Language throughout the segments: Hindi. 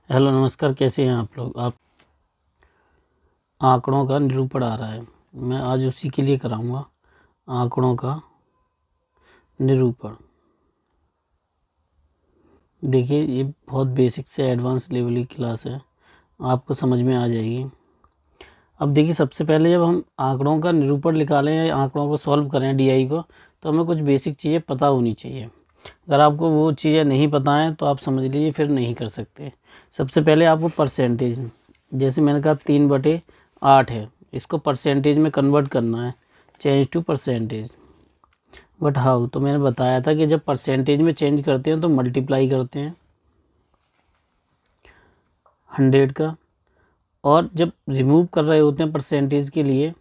हेलो नमस्कार, कैसे हैं आप लोग। आप आंकड़ों का निरूपण आ रहा है, मैं आज उसी के लिए कराऊंगा आंकड़ों का निरूपण। देखिए, ये बहुत बेसिक से एडवांस लेवल की क्लास है, आपको समझ में आ जाएगी। अब देखिए, सबसे पहले जब हम आंकड़ों का निरूपण निकालें या आंकड़ों को सॉल्व करें डीआई को, तो हमें कुछ बेसिक चीज़ें पता होनी चाहिए। अगर आपको वो चीज़ें नहीं पता हैं तो आप समझ लीजिए फिर नहीं कर सकते। सबसे पहले आपको परसेंटेज, जैसे मैंने कहा 3/8 है, इसको परसेंटेज में कन्वर्ट करना है, change to percentage. But how, तो मैंने बताया था कि जब परसेंटेज में चेंज करते हैं तो मल्टीप्लाई करते हैं 100 का, और जब रिमूव कर रहे होते हैं परसेंटेज के लिए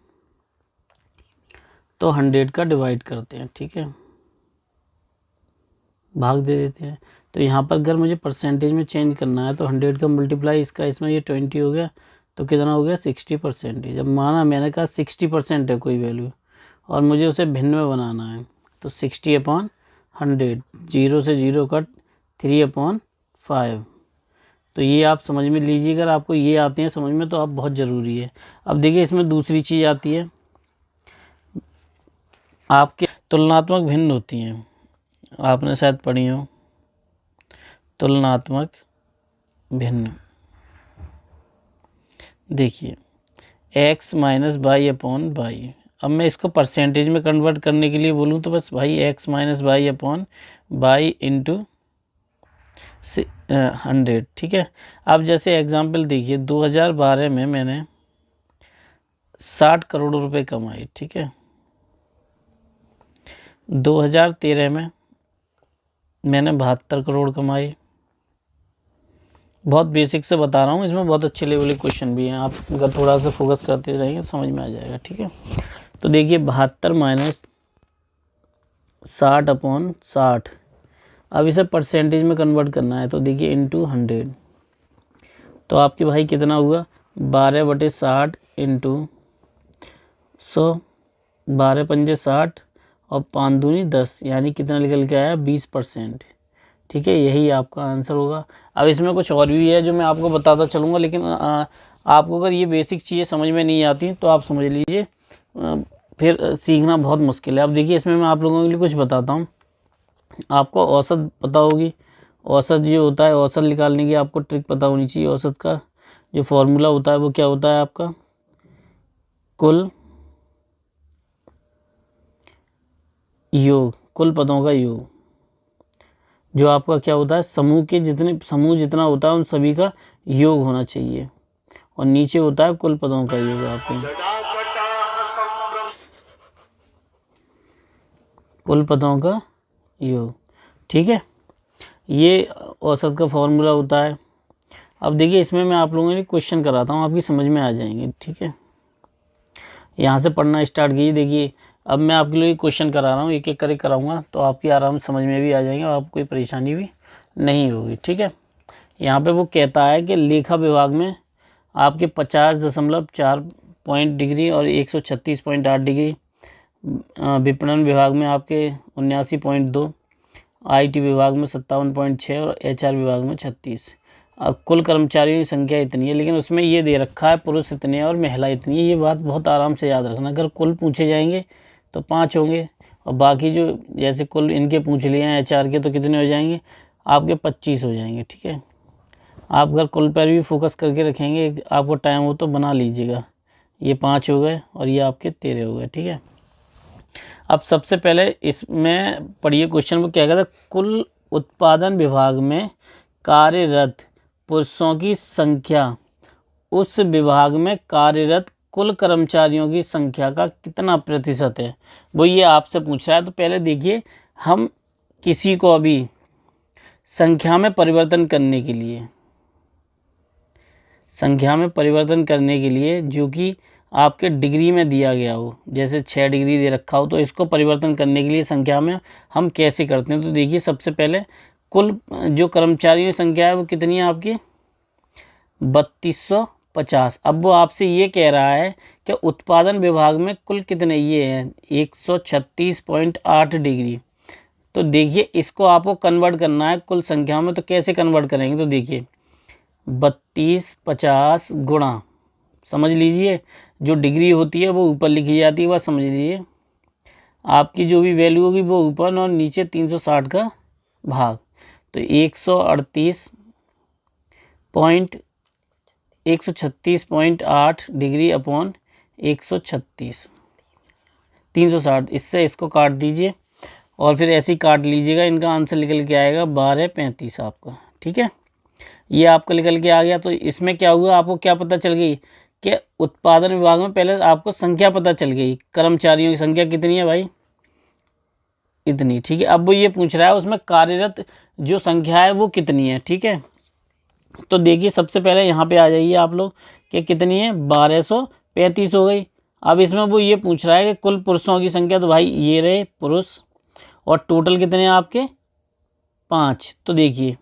तो 100 का डिवाइड करते हैं, ठीक है, भाग दे देते हैं। तो यहाँ पर अगर मुझे परसेंटेज में चेंज करना है तो 100 का मल्टीप्लाई इसका इसमें, ये 20 हो गया, तो कितना हो गया 60%। जब माना मैंने कहा 60% है कोई वैल्यू और मुझे उसे भिन्न में बनाना है, तो 60/100, 0 से 0 कट 3/5। तो ये आप समझ में लीजिए, अगर आपको ये आते हैं समझ में तो आप बहुत ज़रूरी है। अब देखिए, इसमें दूसरी चीज़ आती है, आपके तुलनात्मक भिन्न होती हैं, आपने शायद पढ़ी हो तुलनात्मक भिन्न। देखिए x - y/y, अब मैं इसको परसेंटेज में कन्वर्ट करने के लिए बोलूँ तो बस भाई x - y/y इंटू 100, ठीक है। अब जैसे एग्जांपल देखिए, 2012 में मैंने 60 करोड़ रुपए कमाए, ठीक है। 2013 में मैंने 72 करोड़ कमाए। बहुत बेसिक से बता रहा हूँ, इसमें बहुत अच्छे लेवल के क्वेश्चन भी हैं, आप अगर थोड़ा सा फोकस करते रहेंगे तो समझ में आ जाएगा, ठीक है। तो देखिए 72 - 60/60, अब इसे परसेंटेज में कन्वर्ट करना है, तो देखिए इंटू 100, तो आपके भाई कितना हुआ 12/60 इंटू 100, 12×5 = 60 और 5 दूनी 10, यानी कितना निकल के आया 20%, ठीक है। यही आपका आंसर होगा। अब इसमें कुछ और भी है जो मैं आपको बताता चलूँगा, लेकिन आपको अगर ये बेसिक चीज़ें समझ में नहीं आती तो आप समझ लीजिए फिर सीखना बहुत मुश्किल है। अब देखिए, इसमें मैं आप लोगों के लिए कुछ बताता हूँ। आपको औसत पता होगी, औसत जो होता है, औसत निकालने की आपको ट्रिक पता होनी चाहिए। औसत का जो फॉर्मूला होता है वो क्या होता है आपका, कुल योग, कुल पदों का योग, जो आपका क्या होता है, समूह जितना होता है उन सभी का योग होना चाहिए, और नीचे होता है कुल पदों का योग आपके, कुल पदों का योग, ठीक है। ये औसत का फॉर्मूला होता है। अब देखिए, इसमें मैं आप लोगों के लिए क्वेश्चन कराता हूँ, आपकी समझ में आ जाएंगे, ठीक है। यहाँ से पढ़ना स्टार्ट कीजिए। देखिए, अब मैं आपके लिए क्वेश्चन करा रहा हूँ, एक एक करके कराऊंगा, तो आपकी आराम समझ में भी आ जाएंगे और आपको कोई परेशानी भी नहीं होगी, ठीक है। यहाँ पे वो कहता है कि लेखा विभाग में आपके 50.4 डिग्री और 136.8 डिग्री, विपणन विभाग में आपके 79.2, IT विभाग में 57.6 और HR विभाग में 36। कुल कर्मचारियों की संख्या इतनी है, लेकिन उसमें ये दे रखा है पुरुष इतने हैं और महिला इतनी है। ये बात बहुत आराम से याद रखना, अगर कुल पूछे जाएंगे तो 5 होंगे, और बाकी जो जैसे कुल इनके पूछ लिए हैं HR के, तो कितने हो जाएंगे आपके 25 हो जाएंगे, ठीक है। आप अगर कुल पर भी फोकस करके रखेंगे, आपको टाइम हो तो बना लीजिएगा। ये 5 हो गए और ये आपके 13 हो गए, ठीक है। अब सबसे पहले इसमें पढ़िए क्वेश्चन में क्या कहता है, कुल उत्पादन विभाग में कार्यरत पुरुषों की संख्या उस विभाग में कार्यरत कुल कर्मचारियों की संख्या का कितना प्रतिशत है, वो ये आपसे पूछ रहा है। तो पहले देखिए, हम किसी को अभी संख्या में परिवर्तन करने के लिए, जो कि आपके डिग्री में दिया गया हो, जैसे 6 डिग्री दे रखा हो, तो इसको परिवर्तन करने के लिए संख्या में हम कैसे करते हैं। तो देखिए, सबसे पहले कुल जो कर्मचारियों की संख्या है वो कितनी है आपकी 3250। अब वो आपसे ये कह रहा है कि उत्पादन विभाग में कुल कितने, ये हैं 136.8 डिग्री। तो देखिए, इसको आपको कन्वर्ट करना है कुल संख्या में, तो कैसे कन्वर्ट करेंगे, तो देखिए 32 50 गुणा, समझ लीजिए जो डिग्री होती है वो ऊपर लिखी जाती है, वह समझ लीजिए। आपकी जो भी वैल्यू होगी वो ऊपर और नीचे 360 का भाग, तो 136.8 डिग्री अपॉन 136 360, इससे इसको काट दीजिए और फिर ऐसे ही काट लीजिएगा। इनका आंसर निकल के आएगा 1235 आपका। ठीक है, ये आपका निकल के आ गया। तो इसमें क्या हुआ, आपको क्या पता चल गई कि उत्पादन विभाग में पहले आपको संख्या पता चल गई, कर्मचारियों की संख्या कितनी है भाई, इतनी। ठीक है, अब वो ये पूछ रहा है उसमें कार्यरत जो संख्या है वो कितनी है। ठीक है, तो देखिए सबसे पहले यहाँ पे आ जाइए आप लोग कि कितनी है, 1235 हो गई। अब इसमें वो ये पूछ रहा है कि कुल पुरुषों की संख्या, तो भाई ये रहे पुरुष, और टोटल कितने हैं आपके 5। तो देखिए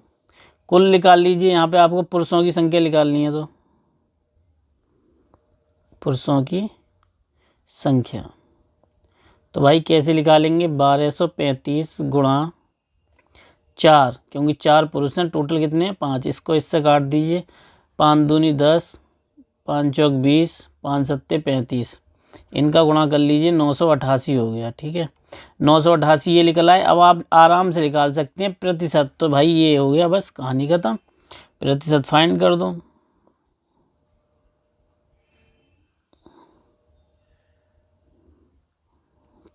कुल निकाल लीजिए, यहाँ पे आपको पुरुषों की संख्या निकालनी है, तो पुरुषों की संख्या तो भाई कैसे निकालेंगे, 1235 गुणा 4, क्योंकि 4 पुरुष हैं, टोटल कितने हैं 5। इसको इससे काट दीजिए, 5 दूनी 10, 5 चौक 20, 5 सत्ते 35, इनका गुणा कर लीजिए, 988 हो गया। ठीक है, 988 ये निकल आए। अब आप आराम से निकाल सकते हैं प्रतिशत, तो भाई ये हो गया, बस कहानी खत्म, प्रतिशत फाइंड कर दो।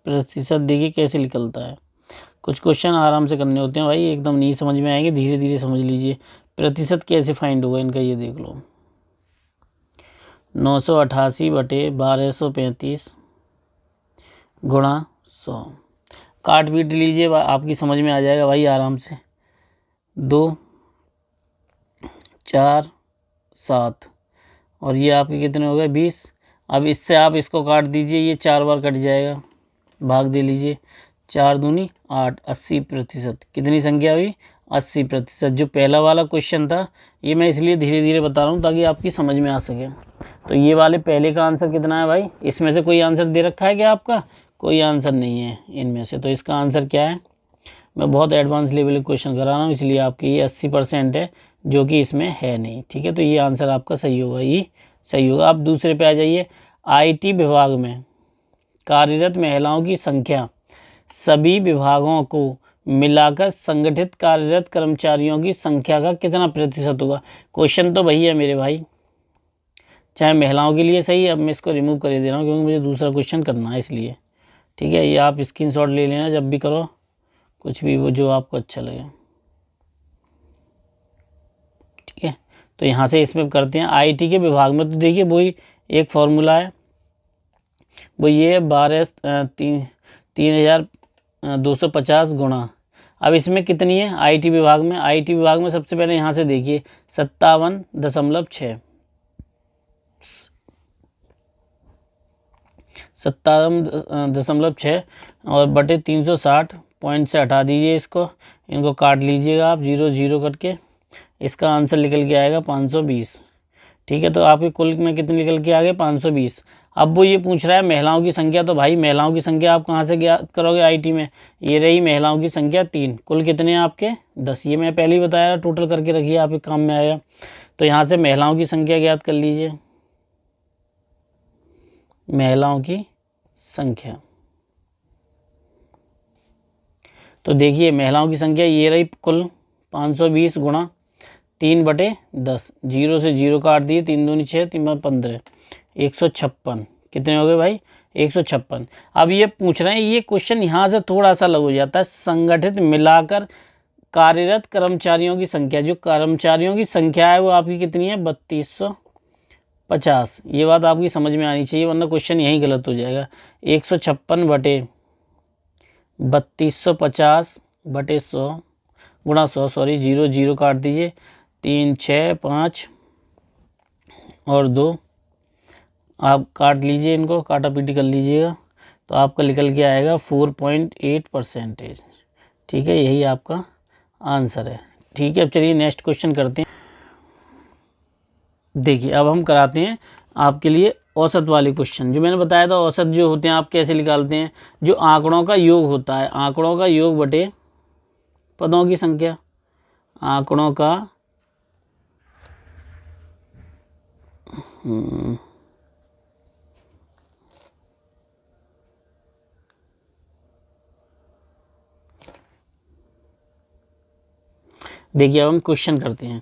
प्रतिशत देखिए कैसे निकलता है, कुछ क्वेश्चन आराम से करने होते हैं भाई, एकदम नहीं समझ में आएंगे, धीरे धीरे समझ लीजिए। प्रतिशत कैसे फाइंड होगा इनका, ये देख लो, 988 बटे 1235 गुणा 100, काट पीट लीजिए, आपकी समझ में आ जाएगा भाई आराम से। 2 4 7 और ये आपके कितने हो गए 20। अब इससे आप इसको काट दीजिए, ये 4 बार कट जाएगा, भाग दे लीजिए, 4 दूनी 8, 80%। कितनी संख्या हुई, 80%। जो पहला वाला क्वेश्चन था, ये मैं इसलिए धीरे धीरे बता रहा हूँ ताकि आपकी समझ में आ सके। तो ये वाले पहले का आंसर कितना है भाई, इसमें से कोई आंसर दे रखा है क्या आपका, कोई आंसर नहीं है इनमें से, तो इसका आंसर क्या है, मैं बहुत एडवांस लेवल के क्वेश्चन करा रहा हूँ इसलिए आपकी ये 80% है, जो कि इसमें है नहीं। ठीक है, तो ये आंसर आपका सही होगा, ये सही होगा। आप दूसरे पे आ जाइए, IT विभाग में कार्यरत महिलाओं की संख्या सभी विभागों को मिलाकर संगठित कार्यरत कर्मचारियों की संख्या का कितना प्रतिशत होगा। क्वेश्चन तो वही है मेरे भाई, चाहे महिलाओं के लिए सही। अब मैं इसको रिमूव कर दे रहा हूँ क्योंकि मुझे दूसरा क्वेश्चन करना है इसलिए। ठीक है, ये आप स्क्रीनशॉट ले लेना जब भी करो, कुछ भी वो जो आपको अच्छा लगे। ठीक है, तो यहाँ से इसमें करते हैं IT के विभाग में। तो देखिए वही एक फॉर्मूला है, वो ये 3250 गुणा। अब इसमें कितनी है IT विभाग में, IT विभाग में सबसे पहले यहाँ से देखिए 57.6, 57.6 और बटे 360 पॉइंट से हटा दीजिए इसको, इनको काट लीजिएगा आप 0 0 करके, इसका आंसर निकल के आएगा 520। ठीक है, तो आपके कुल में कितने निकल के आ गए 520। अब वो ये पूछ रहा है महिलाओं की संख्या, तो भाई महिलाओं की संख्या आप कहाँ से ज्ञात करोगे IT में, ये रही महिलाओं की संख्या 3, कुल कितने हैं आपके 10, ये मैं पहले ही बताया, टोटल करके रखिए, आपके काम में आएगा। तो यहाँ से महिलाओं की संख्या ज्ञात कर लीजिए, महिलाओं की संख्या, तो देखिए महिलाओं की संख्या ये रही कुल 520 गुणा 3/10, 0 से 0 काट दिए, 3 दूनी 6, 3 15, 156। कितने हो गए भाई 156। अब ये पूछ रहे हैं, ये क्वेश्चन यहाँ से थोड़ा सा अलग हो जाता है, संगठित मिलाकर कार्यरत कर्मचारियों की संख्या, जो कर्मचारियों की संख्या है वो आपकी कितनी है 3250। ये बात आपकी समझ में आनी चाहिए वरना क्वेश्चन यहीं गलत हो जाएगा। 156 बटे 3250 बटे 100 गुणा 100, सॉरी 0 0 काट दीजिए, 3 6 5 और 2 आप काट लीजिए, इनको काटा पीटी कर लीजिएगा, तो आपका निकल के आएगा 4.8%। ठीक है, यही आपका आंसर है। ठीक है, अब चलिए नेक्स्ट क्वेश्चन करते हैं। देखिए अब हम कराते हैं आपके लिए औसत वाले क्वेश्चन। जो मैंने बताया था औसत जो होते हैं आप कैसे निकालते हैं, जो आंकड़ों का योग होता है, आंकड़ों का योग बटे पदों की संख्या, आंकड़ों का देखिए अब हम क्वेश्चन करते हैं।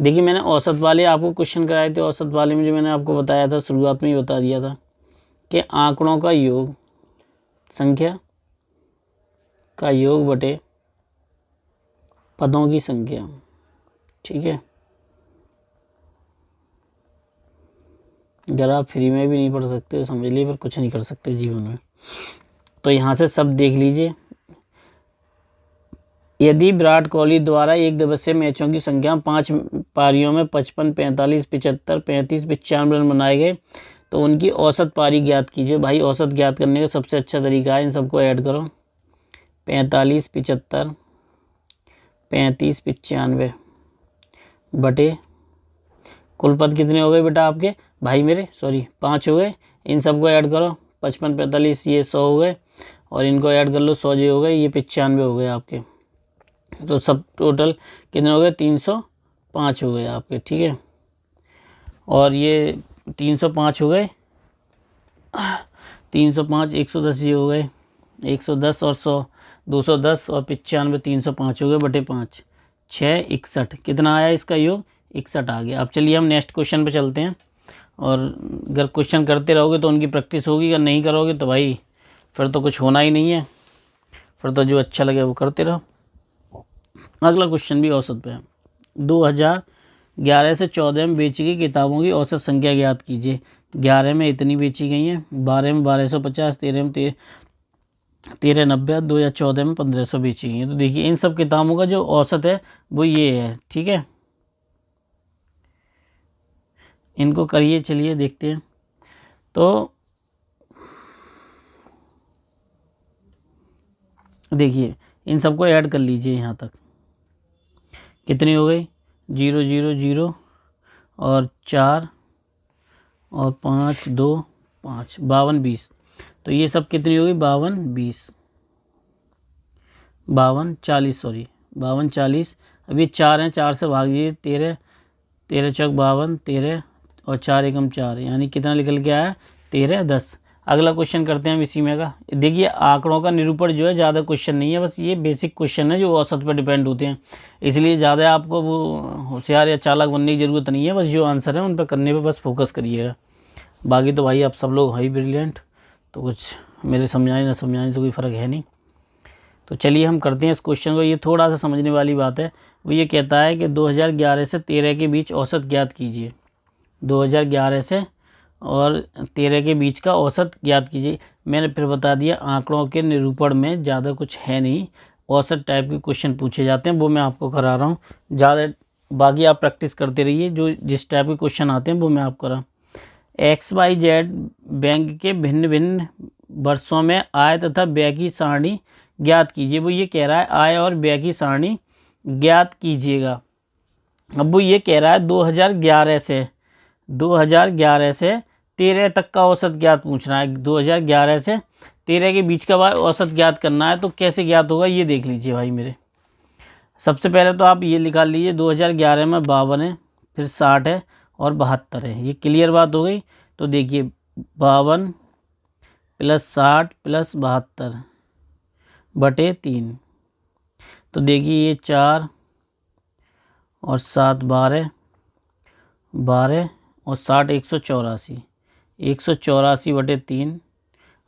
देखिए मैंने औसत वाले आपको क्वेश्चन कराए थे। औसत वाले में जो मैंने आपको बताया था, शुरुआत में ही बता दिया था कि आंकड़ों का योग, संख्या का योग बटे पदों की संख्या। ठीक है, अगर आप फ्री में भी नहीं पढ़ सकते तो समझ लीजिए, पर कुछ नहीं कर सकते जीवन में। तो यहाँ से सब देख लीजिए। यदि विराट कोहली द्वारा एक दिवसीय मैचों की संख्या 5 पारियों में 55, 45, 75, 35, 95 रन बनाए गए तो उनकी औसत पारी ज्ञात कीजिए। भाई औसत ज्ञात करने का सबसे अच्छा तरीका है, इन सबको ऐड करो। 45, 75, 35, 95 बटे कुल पद कितने हो गए बेटा आपके, भाई मेरे, सॉरी 5 हो गए। इन सबको ऐड करो, 55, 45 ये 100 हो गए, और इनको ऐड कर लो, 100 ये हो गए, ये 95 हो गए आपके। तो सब टोटल कितने हो गए, 305 हो गए आपके। ठीक है, और ये 305 हो गए, 305, 110 ये हो गए, 110 और 100, 210 और 95, 305 हो गए बटे 5, 6, 61। कितना आया इसका योग, 61 आ गया। अब चलिए हम नेक्स्ट क्वेश्चन पे चलते हैं। और अगर क्वेश्चन करते रहोगे तो उनकी प्रैक्टिस होगी, अगर नहीं करोगे तो भाई फिर तो कुछ होना ही नहीं है, फिर तो जो अच्छा लगे वो करते रहो। अगला क्वेश्चन भी औसत पे है। 2011 से 14 में बेची गई किताबों की औसत संख्या ज्ञात कीजिए। 11 में इतनी बेची गई हैं, 12 में 1250, 13 में 1390, 2014 में 1500 बेची गई हैं। तो देखिए इन सब किताबों का जो औसत है वो ये है। ठीक है, इनको करिए, चलिए देखते हैं। तो देखिए इन सबको ऐड कर लीजिए, यहाँ तक कितनी हो गई, 0, 0, 0 और 4 और 5, 2, 5, 52, 20। तो ये सब कितनी हो गई, 52, 20, 52, 40, सॉरी 52, 40। अब ये 4 हैं, 4 से भाग दीजिए, 13, 13 चौक 52, 13 और 4 एकम 4, यानी कितना निकल के आया, 13, 10। अगला क्वेश्चन करते हैं हम इसी में का। देखिए आंकड़ों का निरूपण जो है ज़्यादा क्वेश्चन नहीं है, बस ये बेसिक क्वेश्चन है जो औसत पर डिपेंड होते हैं, इसलिए ज़्यादा आपको वो होशियार या चालाक बनने की ज़रूरत नहीं है। बस जो आंसर है उन पर करने पर बस फोकस करिएगा। बाकी तो भाई आप सब लोग हाई ब्रिलियंट, तो कुछ मेरे समझाने ना समझाने से कोई फ़र्क है नहीं। तो चलिए हम करते हैं इस क्वेश्चन को। ये थोड़ा सा समझने वाली बात है। वो ये कहता है कि 2011 से 13 के बीच औसत ज्ञात कीजिए। 2011 से और 13 के बीच का औसत ज्ञात कीजिए। मैंने फिर बता दिया, आंकड़ों के निरूपण में ज़्यादा कुछ है नहीं, औसत टाइप के क्वेश्चन पूछे जाते हैं, वो मैं आपको करा रहा हूँ ज़्यादा। बाकी आप प्रैक्टिस करते रहिए, जो जिस टाइप के क्वेश्चन आते हैं वो मैं आपको करा। XYZ बैंक के भिन्न भिन्न वर्षों में आय तथा व्यय की सारणी ज्ञात कीजिए। वो ये कह रहा है आय और व्यय की सारणी ज्ञात कीजिएगा। अब वो ये कह रहा है 2011 से 13 तक का औसत ज्ञात पूछना है। 2011 से 13 के बीच का औसत ज्ञात करना है। तो कैसे ज्ञात होगा ये देख लीजिए भाई मेरे। सबसे पहले तो आप ये निकाल लीजिए, 2011 में 52 है, फिर 60 है और 72 है। ये क्लियर बात हो गई। तो देखिए 52 + 60 + 72 बटे 3। तो देखिए ये 4 और 7 12 12 और 60 184, 184 बटे 3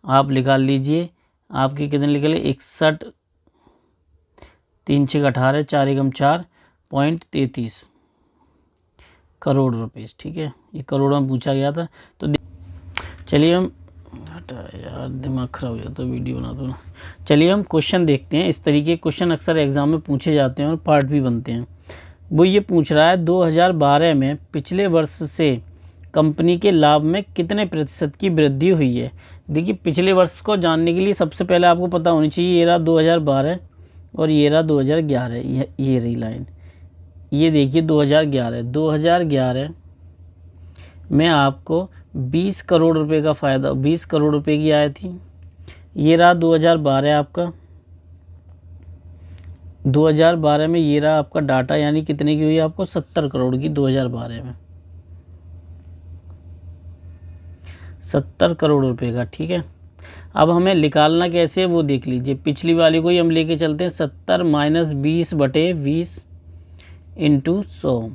आप निकाल लीजिए। आपके कितने निकले, 61, 3 6 18, 4 एकम 4.33 करोड़ रुपए। ठीक है, ये करोड़ में पूछा गया था। तो चलिए हम, हटा यार दिमाग खराब हो जाता, वीडियो बना दो ना। चलिए हम क्वेश्चन देखते हैं। इस तरीके क्वेश्चन अक्सर एग्जाम में पूछे जाते हैं और पार्ट भी बनते हैं। वो ये पूछ रहा है 2012 में पिछले वर्ष से कंपनी के लाभ में कितने प्रतिशत की वृद्धि हुई है। देखिए पिछले वर्ष को जानने के लिए सबसे पहले आपको पता होनी चाहिए, ये रहा 2012 और ये रहा 2011, ये रही लाइन। ये देखिए 2011 में आपको 20 करोड़ रुपए का फ़ायदा, 20 करोड़ रुपए की आय थी। ये रहा 2012 आपका, 2012 में ये रहा आपका डाटा, यानी कितने की हुई आपको, 70 करोड़ की 2012 में। 70 करोड़ रुपए का, ठीक है। अब हमें निकालना कैसे है वो देख लीजिए। पिछली वाली को ही हम लेके चलते हैं, 70 माइनस 20/20 इंटू 100।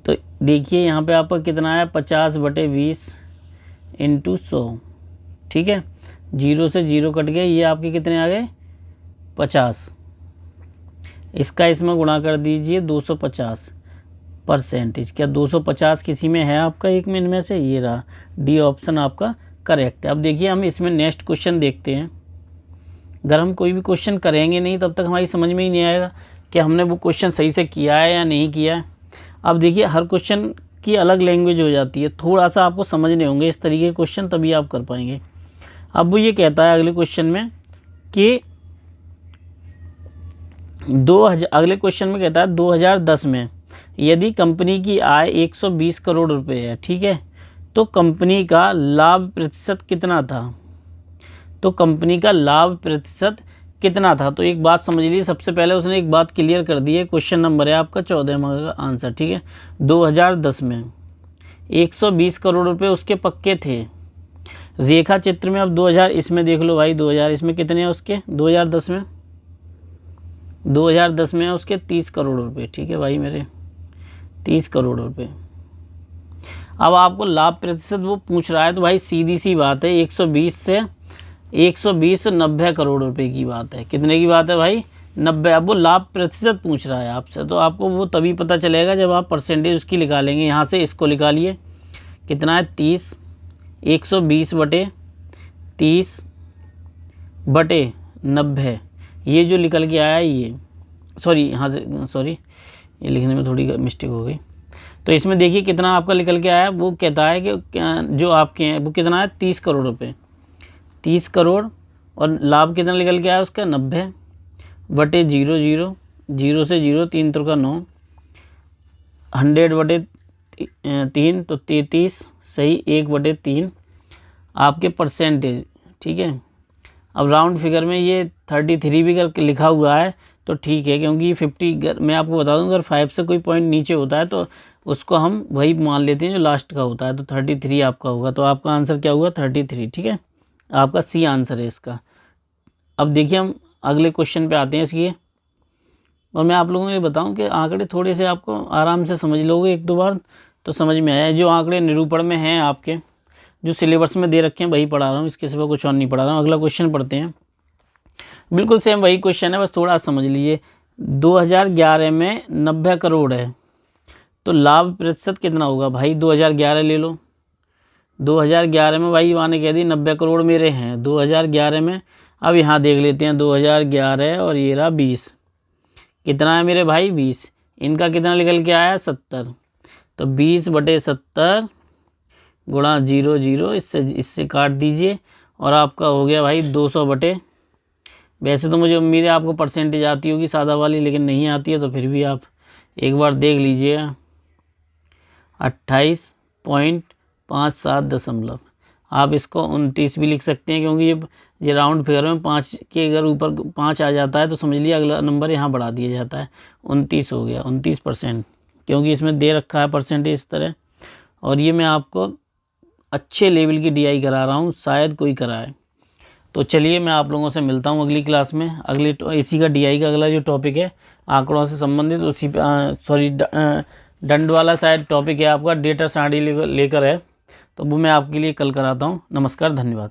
तो देखिए यहाँ पे आपका कितना है, 50/20 इंटू 100, ठीक है। 0 से 0 कट गए, ये आपके कितने आ गए, 50। इसका इसमें गुणा कर दीजिए 250%। क्या 250 किसी में है आपका एक में इनमें से, ये रहा, डी ऑप्शन आपका करेक्ट है। अब देखिए हम इसमें नेक्स्ट क्वेश्चन देखते हैं। अगर हम कोई भी क्वेश्चन करेंगे नहीं तब तक हमारी समझ में ही नहीं आएगा कि हमने वो क्वेश्चन सही से किया है या नहीं किया है। अब देखिए हर क्वेश्चन की अलग लैंग्वेज हो जाती है, थोड़ा सा आपको समझने होंगे इस तरीके के क्वेश्चन, तभी आप कर पाएंगे। अब वो ये कहता है अगले क्वेश्चन में कि 2000, अगले क्वेश्चन में कहता है 2010 में यदि कंपनी की आय 120 करोड़ रुपए है, ठीक है, तो कंपनी का लाभ प्रतिशत कितना था। तो कंपनी का लाभ प्रतिशत कितना था। तो एक बात समझ लीजिए, सबसे पहले उसने एक बात क्लियर कर दी है। क्वेश्चन नंबर है आपका 14वां का आंसर, ठीक है। 2010 में 120 करोड़ रुपए उसके पक्के थे। रेखा चित्र में अब 2000 इसमें देख लो भाई, 2000 इसमें कितने हैं उसके, 2010 में है उसके 30 करोड़ रुपए, ठीक है भाई मेरे, 30 करोड़ रुपए। अब आपको लाभ प्रतिशत वो पूछ रहा है, तो भाई सीधी सी बात है, 120 से 90 करोड़ रुपए की बात है। कितने की बात है भाई, 90। अब वो लाभ प्रतिशत पूछ रहा है आपसे, तो आपको वो तभी पता चलेगा जब आप परसेंटेज उसकी निकालेंगे। यहाँ से इसको निकालिए, कितना है 30, 120/30/90, ये जो निकल के आया ये, ये लिखने में थोड़ी मिस्टेक हो गई। तो इसमें देखिए कितना आपका निकल के आया, वो कहता है कि जो आपके हैं वो कितना है, 30 करोड़ रुपए, 30 करोड़, और लाभ कितना निकल के आया उसका, 90/00, 0 से 0, 3 3 का 9, 100/3 तो 33, सही, 1/3 आपके परसेंटेज, ठीक है। अब राउंड फिगर में ये 33 भी करके लिखा हुआ है तो ठीक है, क्योंकि 50, मैं आपको बता दूं, अगर 5 से कोई पॉइंट नीचे होता है तो उसको हम वही मान लेते हैं जो लास्ट का होता है। तो 33 आपका होगा, तो आपका आंसर क्या हुआ, 33, ठीक है। आपका सी आंसर है इसका। अब देखिए हम अगले क्वेश्चन पे आते हैं इसकी, और मैं आप लोगों को ये बताऊं कि आंकड़े थोड़े से आपको आराम से समझ लोगे, एक दो बार तो समझ में आया। जो आंकड़े निरूपण में हैं आपके, जो सिलेबस में दे रखे हैं वही पढ़ा रहा हूँ, इसके सिवा कुछ और नहीं पढ़ा रहा हूँ। अगला क्वेश्चन पढ़ते हैं, बिल्कुल सेम वही क्वेश्चन है, बस थोड़ा समझ लीजिए। 2011 में 90 करोड़ है, तो लाभ प्रतिशत कितना होगा भाई, 2011 ले लो। 2011 में भाई माने कह दी 90 करोड़ मेरे हैं 2011 में। अब यहाँ देख लेते हैं 2011 और ये रहा 20, कितना है मेरे भाई 20, इनका कितना निकल के आया 70। तो 20/70 गुणा 0 0, इससे काट दीजिए, और आपका हो गया भाई 200 वैसे तो मुझे उम्मीद है आपको परसेंटेज आती होगी सादा वाली, लेकिन नहीं आती है तो फिर भी आप एक बार देख लीजिएगा। 28.57 आप इसको 29 भी लिख सकते हैं, क्योंकि ये राउंड फिगर में 5 के अगर ऊपर 5 आ जाता है तो समझ लिया अगला नंबर यहाँ बढ़ा दिया जाता है। 29 हो गया, 29%, क्योंकि इसमें दे रखा है परसेंटेज इस तरह। और ये मैं आपको अच्छे लेवल की DI करा रहा हूँ, शायद कोई कराए। तो चलिए मैं आप लोगों से मिलता हूँ अगली क्लास में। इसी का DI का अगला जो टॉपिक है आंकड़ों से संबंधित, उसी पे दंड वाला शायद टॉपिक है आपका, डेटा सारणी लेकर है, तो वो मैं आपके लिए कल कराता हूँ। नमस्कार, धन्यवाद।